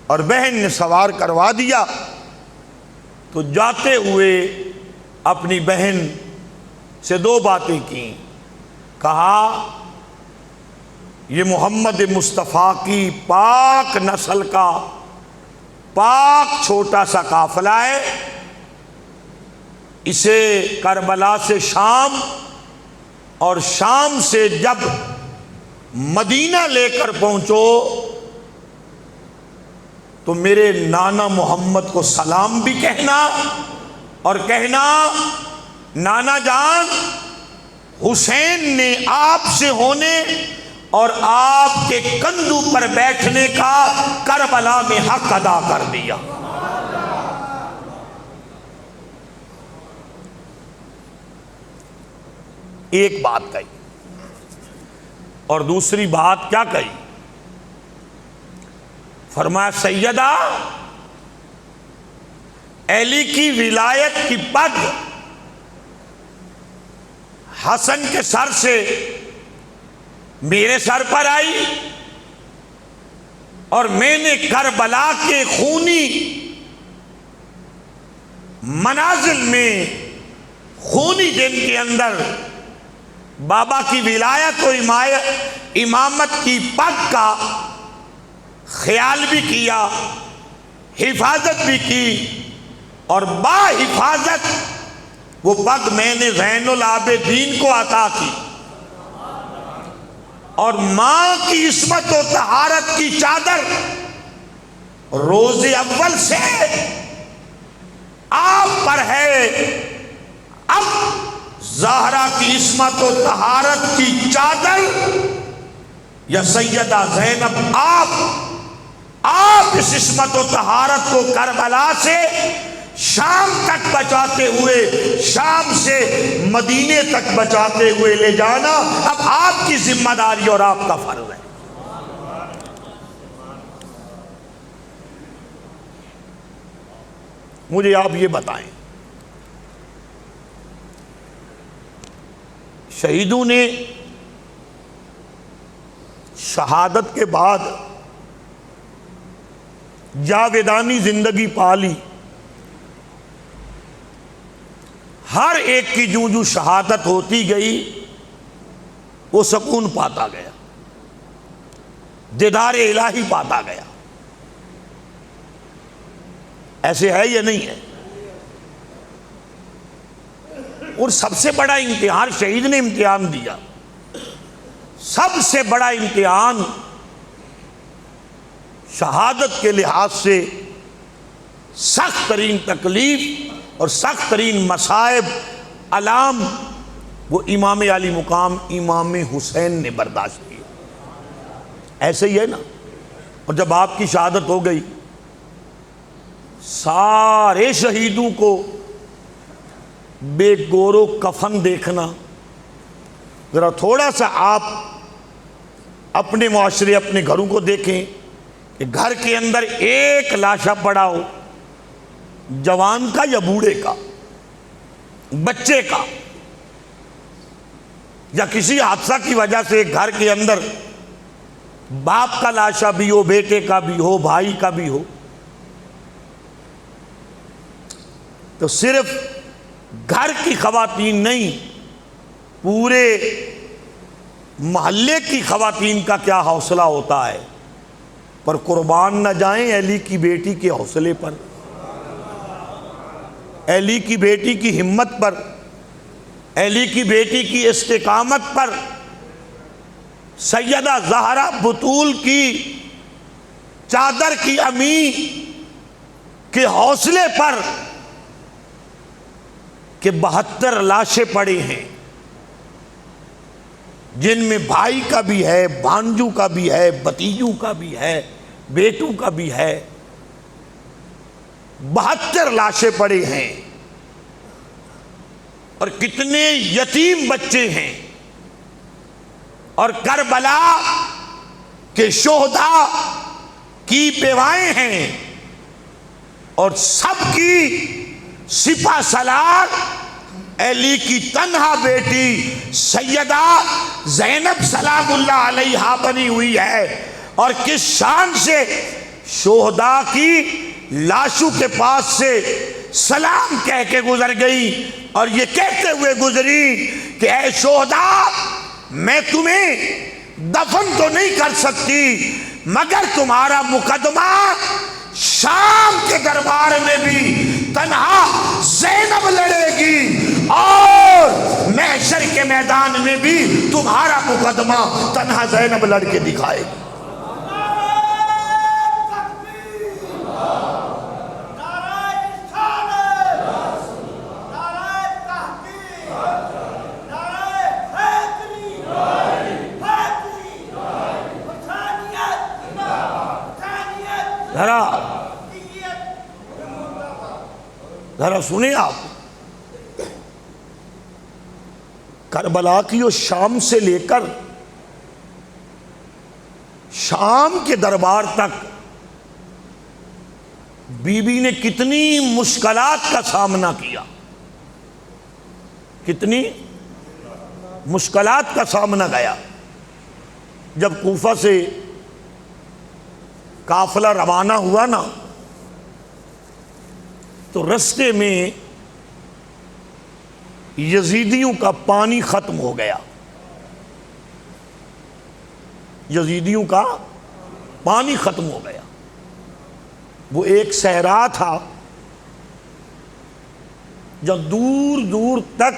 اور بہن نے سوار کروا دیا تو جاتے ہوئے اپنی بہن سے دو باتیں کی. کہا یہ محمد مصطفیٰ کی پاک نسل کا پاک چھوٹا سا قافلہ ہے، اسے کربلا سے شام اور شام سے جب مدینہ لے کر پہنچو تو میرے نانا محمد کو سلام بھی کہنا اور کہنا نانا جان حسین نے آپ سے ہونے اور آپ کے کندھوں پر بیٹھنے کا کربلا میں حق ادا کر دیا. ایک بات کہی اور دوسری بات کیا کہی؟ فرمایا سیدہ علی کی ولایت کی پگ حسن کے سر سے میرے سر پر آئی اور میں نے کربلا کے خونی منازل میں خونی دن کے اندر بابا کی ولایت و امامت کی پگ کا خیال بھی کیا، حفاظت بھی کی، اور با حفاظت وہ پگ میں نے زین العابدین کو عطا کی، اور ماں کی عصمت و طہارت کی چادر روز اول سے آپ پر ہے. اب زہرا کی عصمت و طہارت کی چادر یا سیدہ زینب آپ اس عصمت و طہارت کو کربلا سے شام تک بچاتے ہوئے، شام سے مدینے تک بچاتے ہوئے لے جانا اب آپ کی ذمہ داری اور آپ کا فرض ہے. مجھے آپ یہ بتائیں، شہیدوں نے شہادت کے بعد جاویدانی زندگی پالی، ہر ایک کی جو شہادت ہوتی گئی وہ سکون پاتا گیا، دیدار الہی پاتا گیا. ایسے ہے یا نہیں ہے؟ اور سب سے بڑا امتحان شہید نے امتحان دیا، سب سے بڑا امتحان شہادت کے لحاظ سے سخت ترین تکلیف اور سخت ترین مصائب علام وہ امام علی مقام امام حسین نے برداشت کیا. ایسے ہی ہے نا. اور جب آپ کی شہادت ہو گئی سارے شہیدوں کو بے گورو کفن دیکھنا، ذرا تھوڑا سا آپ اپنے معاشرے اپنے گھروں کو دیکھیں کہ گھر کے اندر ایک لاشا پڑا ہو، جوان کا یا بوڑھے کا، بچے کا، یا کسی حادثہ کی وجہ سے گھر کے اندر باپ کا لاشا بھی ہو، بیٹے کا بھی ہو، بھائی کا بھی ہو، تو صرف گھر کی خواتین نہیں پورے محلے کی خواتین کا کیا حوصلہ ہوتا ہے. پر قربان نہ جائیں علی کی بیٹی کے حوصلے پر، علی کی بیٹی کی ہمت پر، علی کی بیٹی کی استقامت پر، سیدہ زہرا بطول کی چادر کی امی کے حوصلے پر کہ 72 لاشیں پڑی ہیں جن میں بھائی کا بھی ہے، بھانجوں کا بھی ہے، بھتیجوں کا بھی ہے، بیٹوں کا بھی ہے، 72 لاشیں پڑی ہیں، اور کتنے یتیم بچے ہیں، اور کربلا کے شہداء کی بیوائیں ہیں، اور سب کی سپہ سالار علی کی تنہا بیٹی سیدہ زینب سلام اللہ علیہا بنی ہوئی ہے. اور کس شان سے شہداء کی لاشوں کے پاس سے سلام کہہ کے گزر گئی اور یہ کہتے ہوئے گزری کہ اے شہداء، میں تمہیں دفن تو نہیں کر سکتی مگر تمہارا مقدمہ شام کے دربار میں بھی تنہا زینب لڑے گی اور محشر کے میدان میں بھی تمہارا مقدمہ تنہا زینب لڑ کے دکھائے گی۔ ذرا سنیں آپ، کربلا کی اور شام سے لے کر شام کے دربار تک بی بی نے کتنی مشکلات کا سامنا کیا، کتنی مشکلات کا سامنا گیا۔ جب کوفہ سے قافلہ روانہ ہوا نا تو رستے میں یزیدیوں کا پانی ختم ہو گیا، یزیدیوں کا پانی ختم ہو گیا۔ وہ ایک صحرا تھا جب دور دور تک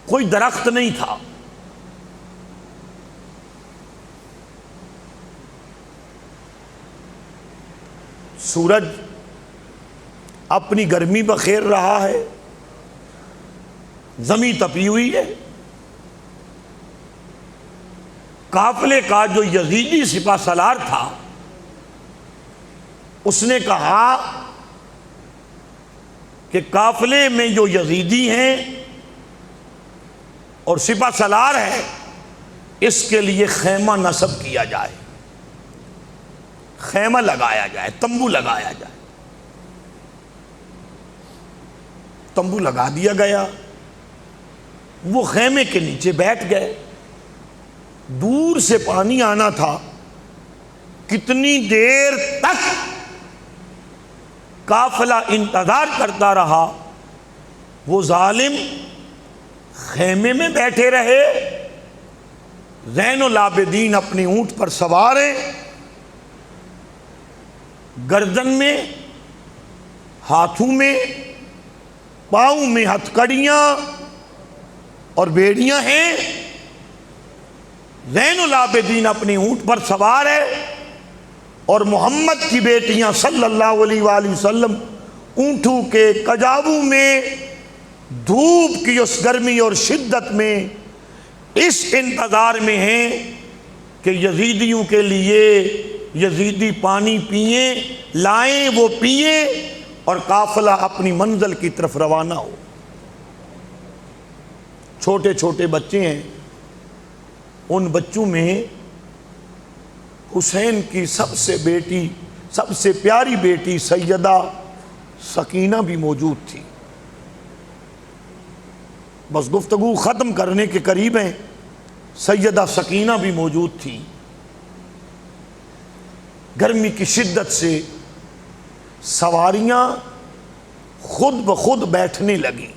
کوئی درخت نہیں تھا، سورج اپنی گرمی بخیر رہا ہے، زمین تپی ہوئی ہے۔ قافلے کا جو یزیدی سپہ سالار تھا اس نے کہا کہ قافلے میں جو یزیدی ہیں اور سپہ سالار ہے اس کے لیے خیمہ نصب کیا جائے، خیمہ لگایا جائے، تمبو لگایا جائے۔ تمبو لگا دیا گیا، وہ خیمے کے نیچے بیٹھ گئے۔ دور سے پانی آنا تھا، کتنی دیر تک قافلہ انتظار کرتا رہا۔ وہ ظالم خیمے میں بیٹھے رہے، زین العابدین اپنی اونٹ پر سوار ہیں، گردن میں، ہاتھوں میں، پاؤں میں ہتھکڑیاں اور بیڑیاں ہیں۔ زین العابدین اپنی اونٹ پر سوار ہے اور محمد کی بیٹیاں صلی اللہ علیہ وآلہ وسلم اونٹوں کے کجاووں میں دھوپ کی اس گرمی اور شدت میں اس انتظار میں ہیں کہ یزیدیوں کے لیے یزیدی پانی پئیں، لائیں، وہ پئیں اور قافلہ اپنی منزل کی طرف روانہ ہو۔ چھوٹے چھوٹے بچے ہیں، ان بچوں میں حسین کی سب سے پیاری بیٹی سیدہ سکینہ بھی موجود تھی۔ بس گفتگو ختم کرنے کے قریب ہیں، سیدہ سکینہ بھی موجود تھی۔ گرمی کی شدت سے سواریاں خود بخود بیٹھنے لگیں۔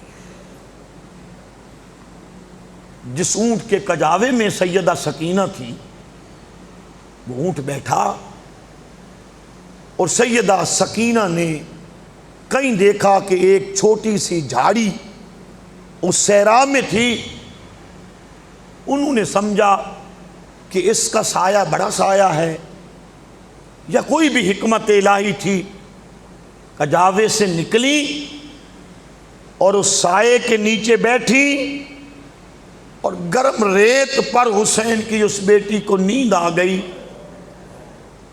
جس اونٹ کے کجاوے میں سیدہ سکینہ تھی وہ اونٹ بیٹھا اور سیدہ سکینہ نے کہیں دیکھا کہ ایک چھوٹی سی جھاڑی اس صحرا میں تھی۔ انہوں نے سمجھا کہ اس کا سایہ بڑا سایہ ہے یا کوئی بھی حکمت الہی تھی، کجاوے سے نکلی اور اس سائے کے نیچے بیٹھی اور گرم ریت پر حسین کی اس بیٹی کو نیند آ گئی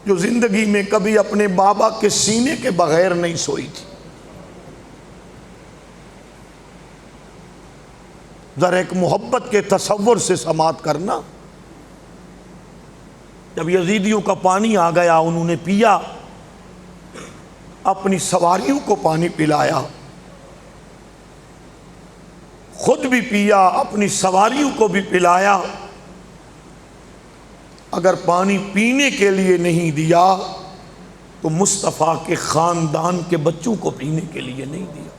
جو زندگی میں کبھی اپنے بابا کے سینے کے بغیر نہیں سوئی تھی۔ ذرا ایک محبت کے تصور سے سماعت کرنا۔ جب یزیدیوں کا پانی آ گیا انہوں نے پیا، اپنی سواریوں کو پانی پلایا، خود بھی پیا، اپنی سواریوں کو بھی پلایا۔ اگر پانی پینے کے لیے نہیں دیا تو مصطفیٰ کے خاندان کے بچوں کو پینے کے لیے نہیں دیا۔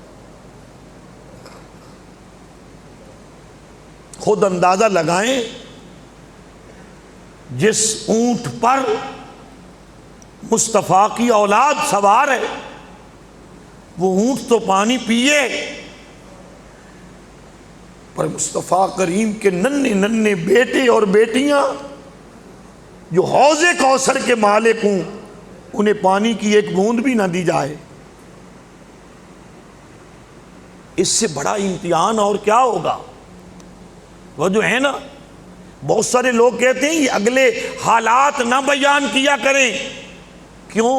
خود اندازہ لگائیں، جس اونٹ پر مصطفیٰ کی اولاد سوار ہے وہ اونٹ تو پانی پیے، پر مصطفیٰ کریم کے ننھے ننھے بیٹے اور بیٹیاں جو حوض کوثر کے مالک ہوں انہیں پانی کی ایک بوند بھی نہ دی جائے۔ اس سے بڑا امتحان اور کیا ہوگا؟ وہ جو ہے نا، بہت سارے لوگ کہتے ہیں یہ اگلے حالات نہ بیان کیا کریں۔ کیوں؟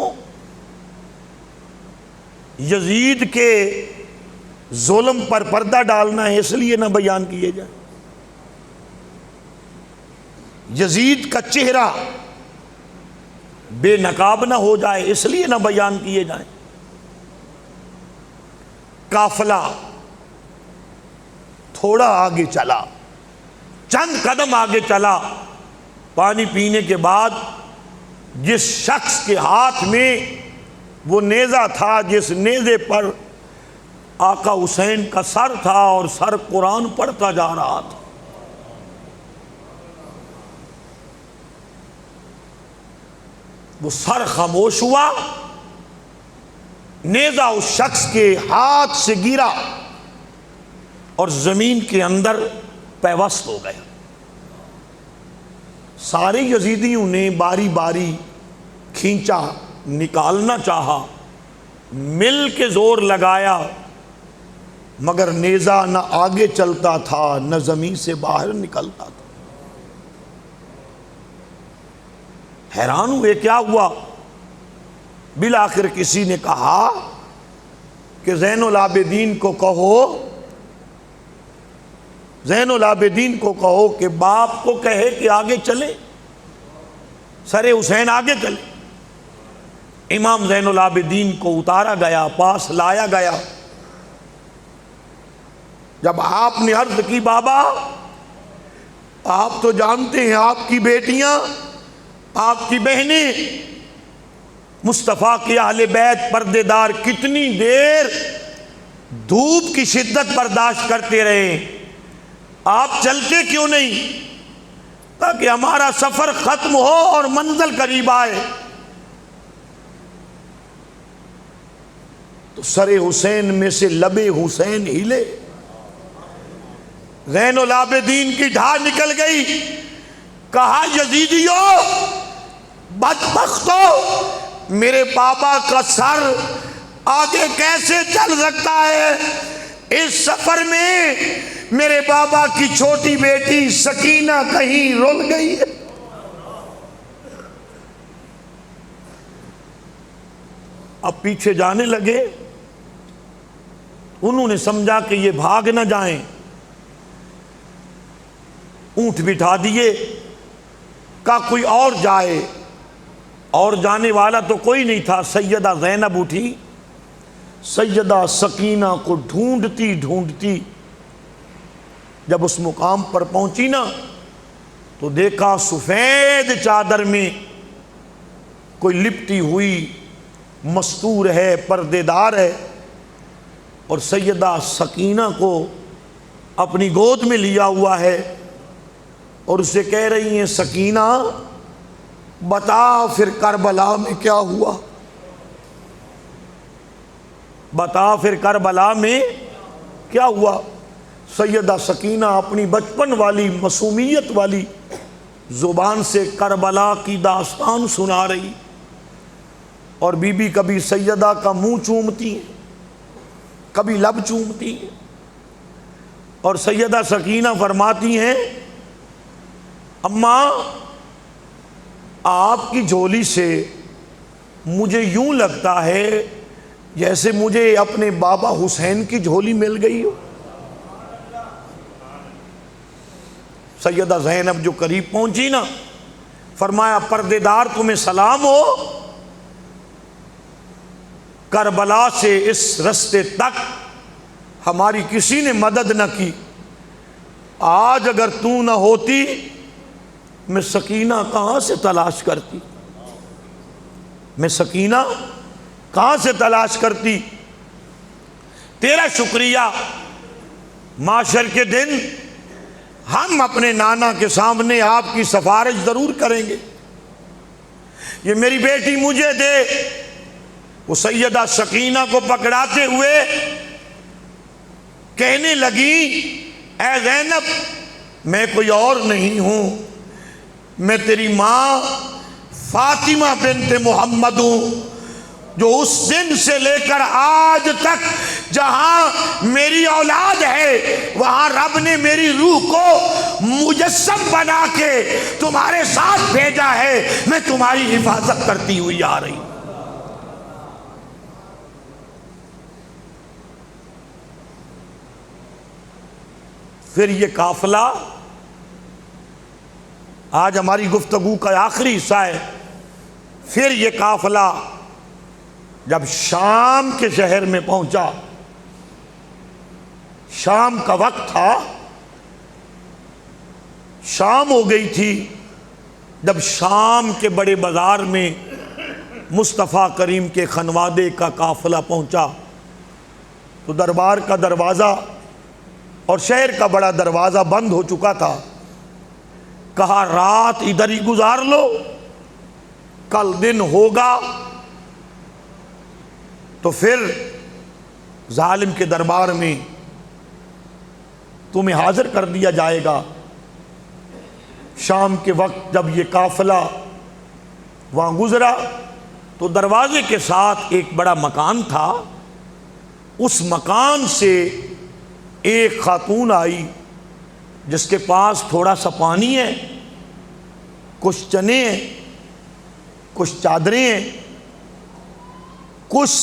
یزید کے ظلم پر پردہ ڈالنا ہے اس لیے نہ بیان کیے جائیں۔ یزید کا چہرہ بے نقاب نہ ہو جائے اس لیے نہ بیان کیے جائیں۔ قافلہ تھوڑا آگے چلا، چند قدم آگے چلا، پانی پینے کے بعد جس شخص کے ہاتھ میں وہ نیزہ تھا، جس نیزے پر آقا حسین کا سر تھا اور سر قرآن پڑھتا جا رہا تھا، وہ سر خاموش ہوا، نیزہ اس شخص کے ہاتھ سے گرا اور زمین کے اندر پیوست ہو گیا۔ سارے یزیدیوں نے باری باری کھینچا، نکالنا چاہا، مل کے زور لگایا، مگر نیزہ نہ آگے چلتا تھا نہ زمین سے باہر نکلتا تھا۔ حیران ہوئے کیا ہوا؟ بالآخر کسی نے کہا کہ زین العابدین کو کہو، زین العابدین کو کہو کہ باپ کو کہے کہ آگے چلے، سر حسین آگے چلے۔ امام زین العابدین کو اتارا گیا، پاس لایا گیا۔ جب آپ نے عرض کی بابا آپ تو جانتے ہیں آپ کی بیٹیاں، آپ کی بہنیں، مصطفیٰ کے اہل بیت پردے دار کتنی دیر دھوپ کی شدت برداشت کرتے رہے، آپ چلتے کیوں نہیں تاکہ ہمارا سفر ختم ہو اور منزل قریب آئے؟ تو سر حسین میں سے لب حسین ہلے، زین العابدین کی ڈھا نکل گئی۔ کہا یزیدیو بدبختو، میرے بابا کا سر آگے کیسے چل سکتا ہے؟ اس سفر میں میرے بابا کی چھوٹی بیٹی سکینہ کہیں رول گئی ہے۔ اب پیچھے جانے لگے، انہوں نے سمجھا کہ یہ بھاگ نہ جائیں، اونٹ بٹھا دیے، کہا کوئی اور جائے، اور جانے والا تو کوئی نہیں تھا۔ سیدہ زینب اٹھی، سیدہ سکینہ کو ڈھونڈتی ڈھونڈتی جب اس مقام پر پہنچی نا تو دیکھا سفید چادر میں کوئی لپٹی ہوئی مستور ہے، پردے دار ہے، اور سیدہ سکینہ کو اپنی گود میں لیا ہوا ہے اور اسے کہہ رہی ہیں سکینہ بتا پھر کربلا میں کیا ہوا، بتا پھر کربلا میں کیا ہوا۔ سیدہ سکینہ اپنی بچپن والی معصومیت والی زبان سے کربلا کی داستان سنا رہی، اور بی بی کبھی سیدہ کا منہ چومتی ہیں، کبھی لب چومتی ہیں، اور سیدہ سکینہ فرماتی ہیں اماں آپ کی جھولی سے مجھے یوں لگتا ہے جیسے مجھے اپنے بابا حسین کی جھولی مل گئی ہو۔ سیدہ زینب جو قریب پہنچی نا، فرمایا پردے دار تمہیں سلام ہو، کربلا سے اس رستے تک ہماری کسی نے مدد نہ کی، آج اگر تو نہ ہوتی میں سکینہ کہاں سے تلاش کرتی۔ میں سکینہ کہاں سے تلاش کرتی؟ تیرا شکریہ معاشر کے دن ہم اپنے نانا کے سامنے آپ کی سفارش ضرور کریں گے، یہ میری بیٹی مجھے دے۔ وہ سیدہ سکینہ کو پکڑاتے ہوئے کہنے لگی، اے زینب میں کوئی اور نہیں ہوں، میں تیری ماں فاطمہ بنت محمد ہوں، جو اس دن سے لے کر آج تک جہاں میری اولاد ہے وہاں رب نے میری روح کو مجسم بنا کے تمہارے ساتھ بھیجا ہے، میں تمہاری حفاظت کرتی ہوئی آ رہی ہوں۔ پھر یہ قافلہ، آج ہماری گفتگو کا آخری حصہ ہے، پھر یہ قافلہ جب شام کے شہر میں پہنچا، شام کا وقت تھا، شام ہو گئی تھی، جب شام کے بڑے بازار میں مصطفیٰ کریم کے خنوادے کا قافلہ پہنچا تو دربار کا دروازہ اور شہر کا بڑا دروازہ بند ہو چکا تھا۔ کہا رات ادھر ہی گزار لو، کل دن ہوگا تو پھر ظالم کے دربار میں تمہیں حاضر کر دیا جائے گا۔ شام کے وقت جب یہ قافلہ وہاں گزرا تو دروازے کے ساتھ ایک بڑا مکان تھا، اس مکان سے ایک خاتون آئی جس کے پاس تھوڑا سا پانی ہے، کچھ چنے ہیں، کچھ چادریں ہیں، کچھ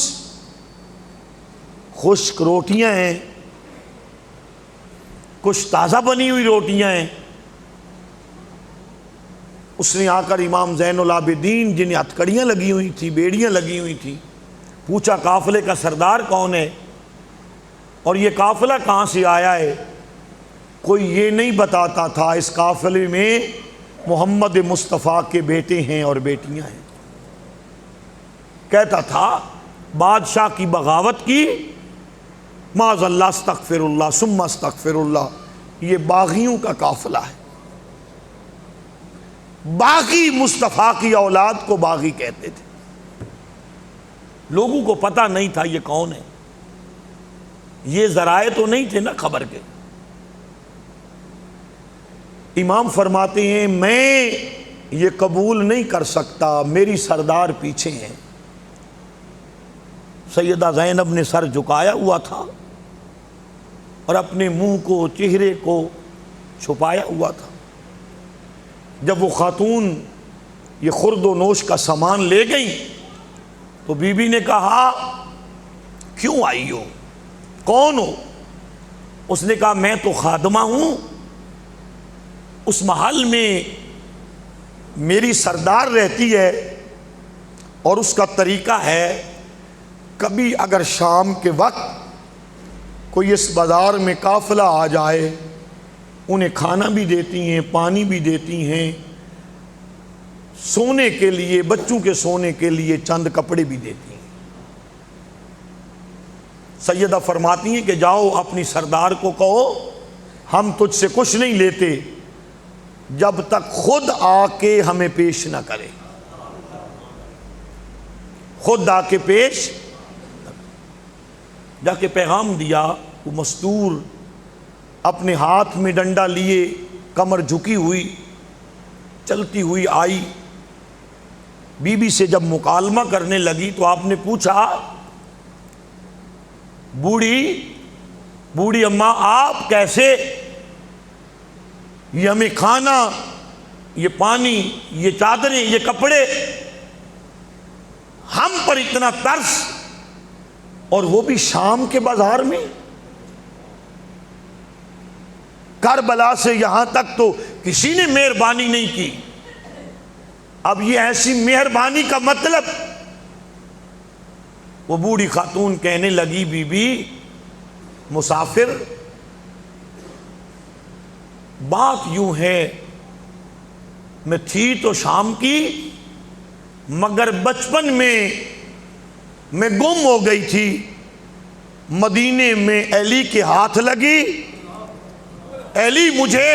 خشک روٹیاں ہیں، کچھ تازہ بنی ہوئی روٹیاں ہیں۔ اس نے آ کر امام زین العابدین جنہیں ہتھکڑیاں لگی ہوئی تھیں، بیڑیاں لگی ہوئی تھیں، پوچھا قافلے کا سردار کون ہے اور یہ قافلہ کہاں سے آیا ہے؟ کوئی یہ نہیں بتاتا تھا اس قافلے میں محمد مصطفیٰ کے بیٹے ہیں اور بیٹیاں ہیں، کہتا تھا بادشاہ کی بغاوت کی، معاذ اللہ استغفر اللہ ثم استغفر اللہ، یہ باغیوں کا قافلہ ہے۔ باغی مصطفیٰ کی اولاد کو باغی کہتے تھے، لوگوں کو پتہ نہیں تھا یہ کون ہے، یہ ذرائع تو نہیں تھے نا خبر کے۔ امام فرماتے ہیں میں یہ قبول نہیں کر سکتا، میری سردار پیچھے ہیں۔ سیدہ زینب نے سر جھکایا ہوا تھا اور اپنے منہ کو، چہرے کو چھپایا ہوا تھا۔ جب وہ خاتون یہ خرد و نوش کا سامان لے گئی تو بی بی نے کہا کیوں آئی ہو، کون ہو؟ اس نے کہا میں تو خادمہ ہوں، اس محل میں میری سردار رہتی ہے اور اس کا طریقہ ہے کبھی اگر شام کے وقت کوئی اس بازار میں قافلہ آ جائے انہیں کھانا بھی دیتی ہیں، پانی بھی دیتی ہیں، سونے کے لیے، بچوں کے سونے کے لیے چند کپڑے بھی دیتی ہیں۔ سیدہ فرماتی ہیں کہ جاؤ اپنی سردار کو کہو ہم تجھ سے کچھ نہیں لیتے جب تک خود آ کے ہمیں پیش نہ کرے، خود آ کے پیش، جا کے پیغام دیا۔ وہ مستور اپنے ہاتھ میں ڈنڈا لیے، کمر جھکی ہوئی، چلتی ہوئی آئی۔ بی بی سے جب مکالمہ کرنے لگی تو آپ نے پوچھا بوڑھی اماں آپ کیسے؟ یہ ہمیں کھانا، یہ پانی، یہ چادریں، یہ کپڑے، ہم پر اتنا ترس، اور وہ بھی شام کے بازار میں؟ کربلا سے یہاں تک تو کسی نے مہربانی نہیں کی، اب یہ ایسی مہربانی کا مطلب؟ وہ بوڑھی خاتون کہنے لگی بی بی مسافر، بات یوں ہے میں تھی تو شام کی، مگر بچپن میں گم ہو گئی تھی، مدینے میں علی کے ہاتھ لگی، علی مجھے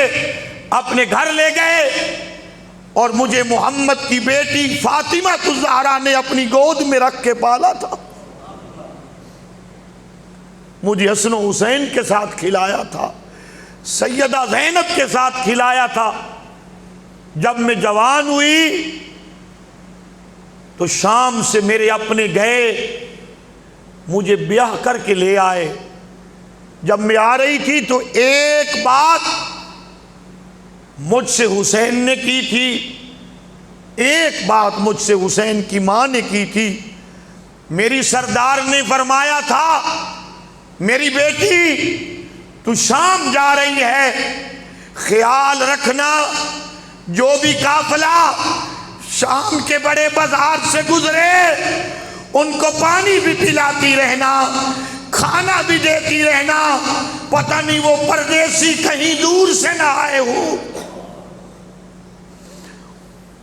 اپنے گھر لے گئے اور مجھے محمد کی بیٹی فاطمہ الزہرا نے اپنی گود میں رکھ کے پالا تھا، مجھے حسن و حسین کے ساتھ کھلایا تھا، سیدہ زینب کے ساتھ کھلایا تھا۔ جب میں جوان ہوئی تو شام سے میرے اپنے گئے، مجھے بیاہ کر کے لے آئے۔ جب میں آ رہی تھی تو ایک بات مجھ سے حسین نے کی تھی، ایک بات مجھ سے حسین کی ماں نے کی تھی۔ میری سردار نے فرمایا تھا، میری بیٹی تو شام جا رہی ہے، خیال رکھنا جو بھی قافلہ شام کے بڑے بازار سے گزرے ان کو پانی بھی پلاتی رہنا، کھانا بھی دیتی رہنا، پتہ نہیں وہ پردیسی کہیں دور سے نہ آئے ہوں،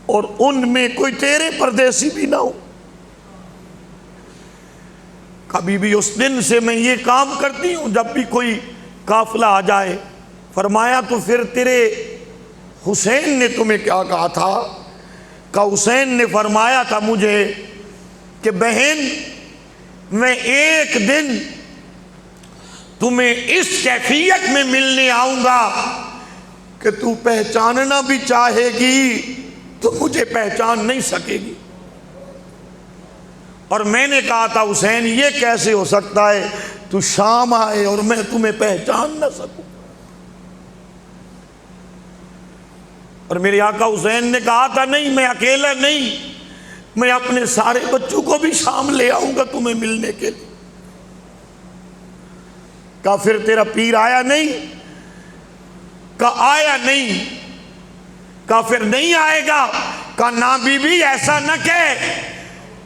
اور ان میں کوئی تیرے پردیسی بھی نہ ہو۔ کبھی بھی اس دن سے میں یہ کام کرتی ہوں، جب بھی کوئی قافلہ آ جائے۔ فرمایا تو پھر تیرے حسین نے تمہیں کیا کہا تھا؟ کہ حسین نے فرمایا تھا مجھے کہ بہن میں ایک دن تمہیں اس کیفیت میں ملنے آؤں گا کہ تو پہچاننا بھی چاہے گی تو مجھے پہچان نہیں سکے گی۔ اور میں نے کہا تھا حسین یہ کیسے ہو سکتا ہے تو شام آئے اور میں تمہیں پہچان نہ سکوں؟ اور میرے آقا حسین نے کہا تھا نہیں میں اکیلا نہیں، میں اپنے سارے بچوں کو بھی شام لے آؤں گا تمہیں ملنے کے لیے۔ کہا پھر تیرا پیر آیا نہیں؟ کہا آیا نہیں۔ کہا پھر نہیں آئے گا؟ کہا نا بی بی ایسا نہ کہے،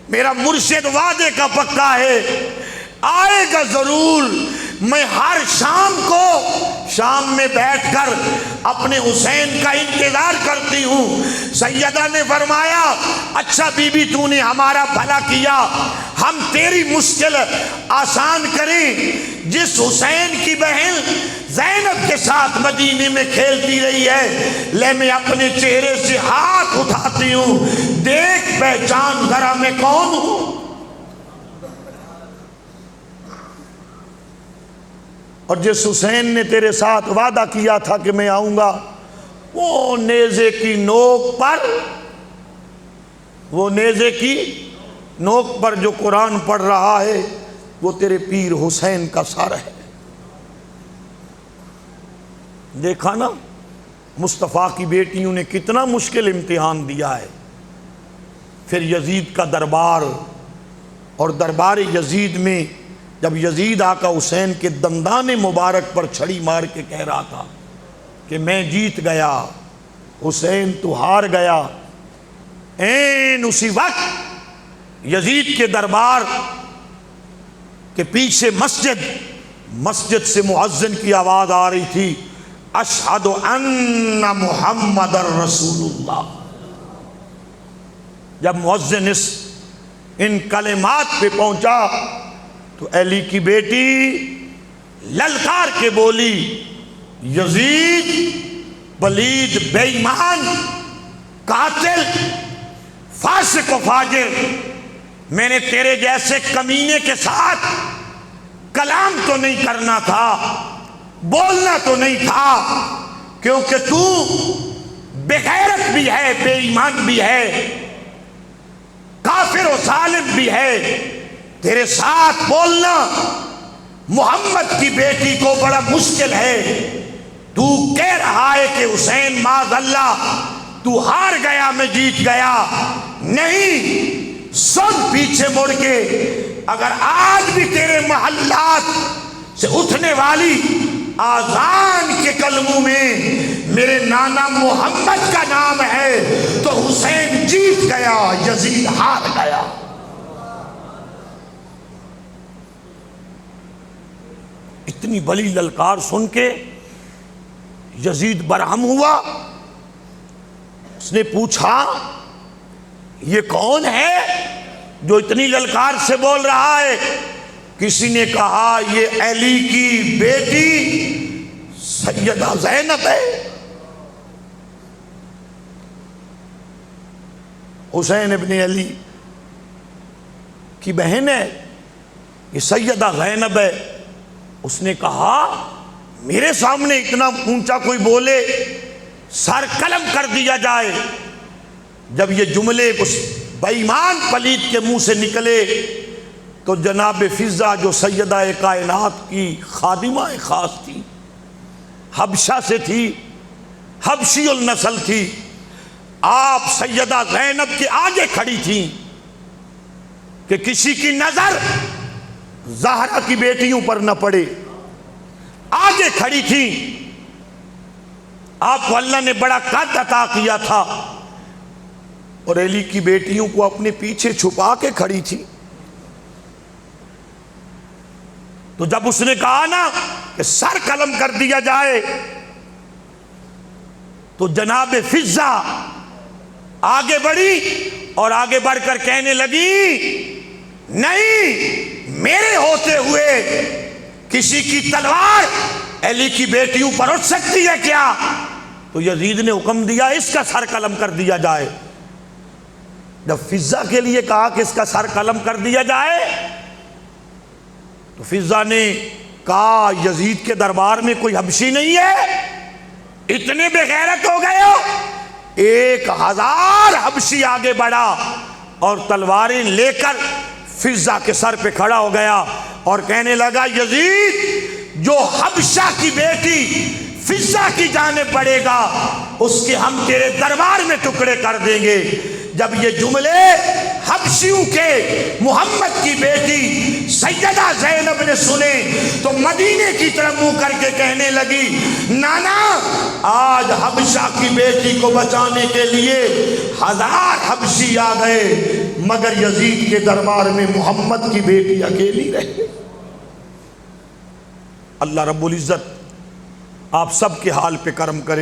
میرا مرشد وعدے کا پکا ہے، آئے گا ضرور۔ میں ہر شام کو شام میں بیٹھ کر اپنے حسین کا انتظار کرتی ہوں۔ سیدہ نے فرمایا اچھا بی بی تو نے ہمارا بھلا کیا، ہم تیری مشکل آسان کریں۔ جس حسین کی بہن زینب کے ساتھ مدینے میں کھیلتی رہی ہے، لے میں اپنے چہرے سے ہاتھ اٹھاتی ہوں، دیکھ پہچان ذرا میں کون ہوں۔ اور جس حسین نے تیرے ساتھ وعدہ کیا تھا کہ میں آؤں گا، وہ نیزے کی نوک پر، وہ نیزے کی نوک پر جو قرآن پڑھ رہا ہے وہ تیرے پیر حسین کا سر ہے۔ دیکھا نا مصطفیٰ کی بیٹیوں نے کتنا مشکل امتحان دیا ہے۔ پھر یزید کا دربار، اور دربار یزید میں جب یزید آقا حسین کے دندان مبارک پر چھڑی مار کے کہہ رہا تھا کہ میں جیت گیا، حسین تو ہار گیا، این اسی وقت یزید کے دربار کے پیچھے مسجد سے مؤذن کی آواز آ رہی تھی، اشہد ان محمد رسول اللہ۔ جب مؤذن ان کلمات پہ پہنچا تو علی کی بیٹی للکار کے بولی، یزید پلید بے ایمان قاتل فاسق و فاجر، میں نے تیرے جیسے کمینے کے ساتھ کلام تو نہیں کرنا تھا، بولنا تو نہیں تھا، کیونکہ تو بے غیرت بھی ہے، بے ایمان بھی ہے، کافر و ظالم بھی ہے، تیرے ساتھ بولنا محمد کی بیٹی کو بڑا مشکل ہے۔ تو کہہ رہا ہے کہ حسین معاذ اللہ تو ہار گیا میں جیت گیا، نہیں، سن پیچھے مڑ کے، اگر آج بھی تیرے محلات سے اٹھنے والی آذان کے کلموں میں میرے نانا محمد کا نام ہے تو حسین جیت گیا، یزید ہار گیا۔ اتنی بڑی للکار سن کے یزید برہم ہوا، اس نے پوچھا یہ کون ہے جو اتنی للکار سے بول رہا ہے؟ کسی نے کہا یہ علی کی بیٹی سیدہ زینب ہے، حسین ابن علی کی بہن ہے، یہ سیدہ زینب ہے۔ اس نے کہا میرے سامنے اتنا اونچا کوئی بولے سر قلم کر دیا جائے۔ جب یہ جملے اس بے ایمان پلید کے منہ سے نکلے تو جناب فضہ جو سیدہ کائنات کی خادمہ خاص تھی، حبشہ سے تھی، حبشی النسل تھی، آپ سیدہ زینب کے آگے کھڑی تھیں کہ کسی کی نظر زہرا کی بیٹیوں پر نہ پڑے، آگے کھڑی تھیں۔ آپ کو اللہ نے بڑا قد عطا کیا تھا اور علی کی بیٹیوں کو اپنے پیچھے چھپا کے کھڑی تھی۔ تو جب اس نے کہا نا کہ سر قلم کر دیا جائے تو جناب فضہ آگے بڑھی اور آگے بڑھ کر کہنے لگی نہیں، میرے ہوتے ہوئے کسی کی تلوار علی کی بیٹیوں پر اٹھ سکتی ہے کیا؟ تو یزید نے حکم دیا اس کا سر قلم کر دیا جائے۔ جب فضہ کے لیے کہا کہ اس کا سر قلم کر دیا جائے تو فضہ نے کہا یزید کے دربار میں کوئی حبشی نہیں ہے؟ اتنے بے غیرت ہو گئے ہو؟ 1000 حبشی آگے بڑھا اور تلواریں لے کر فضہ کے سر پہ کھڑا ہو گیا اور کہنے لگا یزید جو حبشہ کی بیٹی فضہ کی جانب بڑھے گا اس کے ہم تیرے دربار میں ٹکڑے کر دیں گے۔ جب یہ جملے حبشیوں کے محمد کی بیٹی سیدہ زینب نے سنے تو مدینے کی طرف منہ کر کے کہنے لگی نانا آج حبشہ کی بیٹی کو بچانے کے لیے 1000 حبشی آ گئے مگر یزید کے دربار میں محمد کی بیٹی اکیلی رہ گئی۔ اللہ رب العزت آپ سب کے حال پہ کرم کرے۔